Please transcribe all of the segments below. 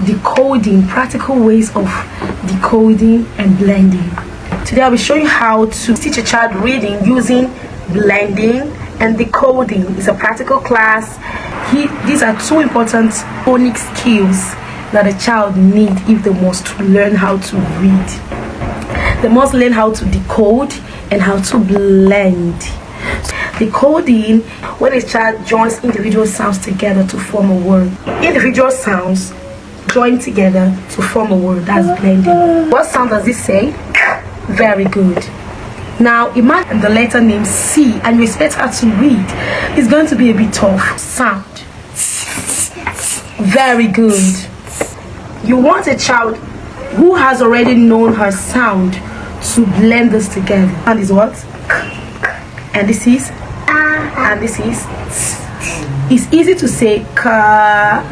decoding, practical ways of decoding and blending. Today I'll be showing you how to teach a child reading using blending and decoding. It's a practical class. These are two important phonic skills that a child needs if they must learn how to read. They must learn how to decode and how to blend. Decoding, when a child joins individual sounds together to form a word. Individual sounds join together to form a word. That's blending. What sound does this say? Very good. Now imagine the letter name C and you expect her to read. It's going to be a bit tough. Sound. Very good. You want a child who has already known her sound to blend this together. And is what? And this is? And this is? It's easy to say cat,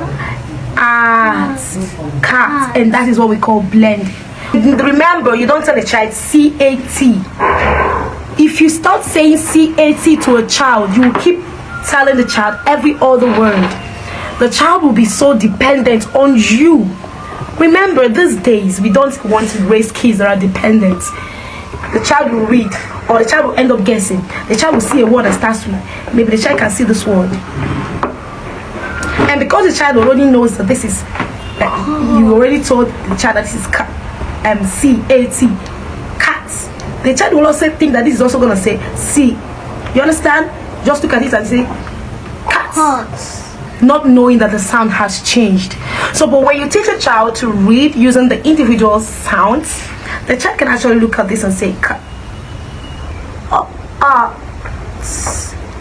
and that is what we call blend. Remember, you don't tell a child C-A-T. If you start saying C-A-T to a child, you will keep telling the child every other word. The child will be so dependent on you. Remember, these days, we don't want to raise kids that are dependent. The child will read, or the child will end up guessing. The child will see a word that starts with, maybe the child can see this word. And because the child already knows that this is, you already told the child that this is C-A-T, cat. The child will also think that this is also going to say C. You understand? Just look at it and say cat. Not knowing that the sound has changed. So, but when you teach a child to read using the individual sounds, the child can actually look at this and say cat.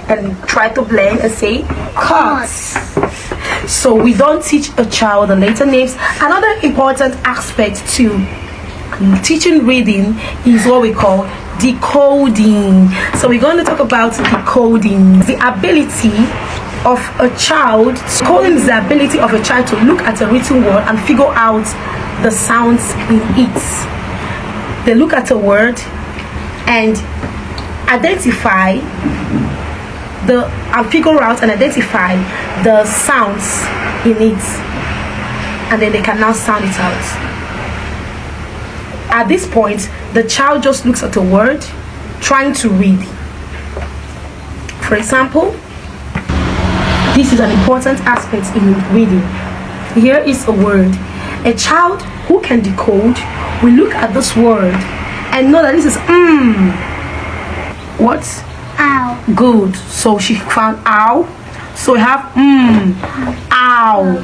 And try to blend and say cat. So we don't teach a child the letter names. Another important aspect to teaching reading is what we call decoding. So we're going to talk about decoding. The ability of a child, decoding is the ability of a child to look at a written word and figure out the sounds in it. They look at a word and identify and figure out and identify the sounds in it, and then they can now sound it out. At this point, the child just looks at a word trying to read. For example, this is an important aspect in reading. Here is a word. A child who can decode will look at this word and know that this is what? Ow. Good. So she found ow. So we have ow.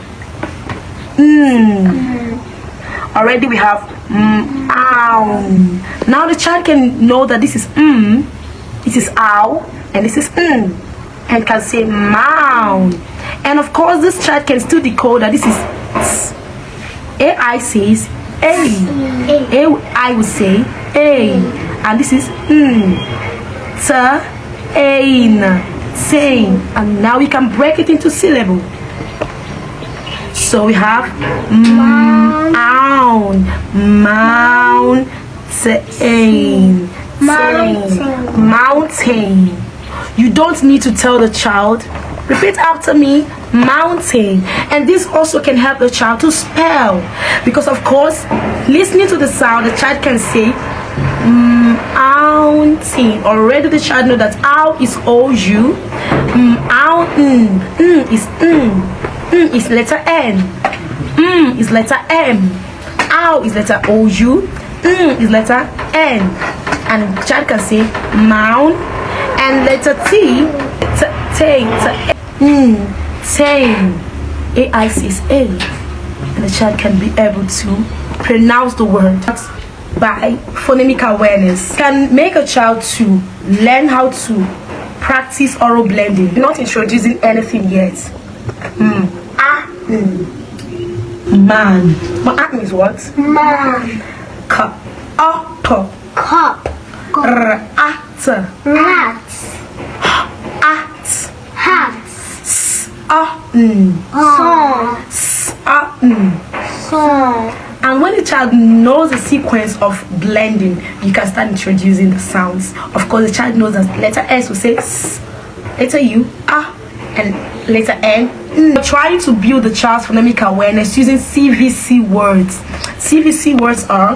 Already we have ow. Now the child can know that this is this is ow, and this is and can say mound. And of course this child can still decode that this is AI says A I will say A, and this is saying, and now we can break it into syllable. So we have mountain, mountain. You don't need to tell the child, repeat after me, mountain. And this also can help the child to spell, because of course listening to the sound, the child can say mountain. Already the child know that ow is O-U, is letter N, is letter M, ow is letter O-U, is letter N, and the child can say mound. And letter T, AI says A, and the child can be able to pronounce the word by phonemic awareness. Can make a child to learn how to practice oral blending. Not introducing anything yet. Man. Man means what? Man. Cup. Cup. Rat. Rat. Hat. Song. And when the child knows the sequence of blending, you can start introducing the sounds. Of course, the child knows that letter S will say S, letter U, and letter N. Trying to build the child's phonemic awareness using CVC words. CVC words are,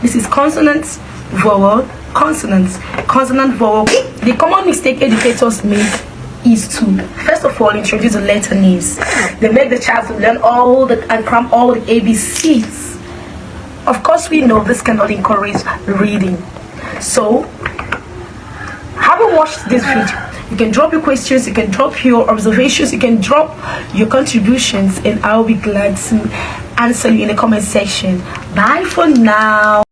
this is consonants, vowel, consonants, consonant, vowel. The common mistake educators make is to first of all introduce the letter names. They make the child to learn and cram all the ABCs. Of course, we know this cannot encourage reading. So, having watched this video, you can drop your questions, you can drop your observations, you can drop your contributions, and I'll be glad to answer you in the comment section. Bye for now.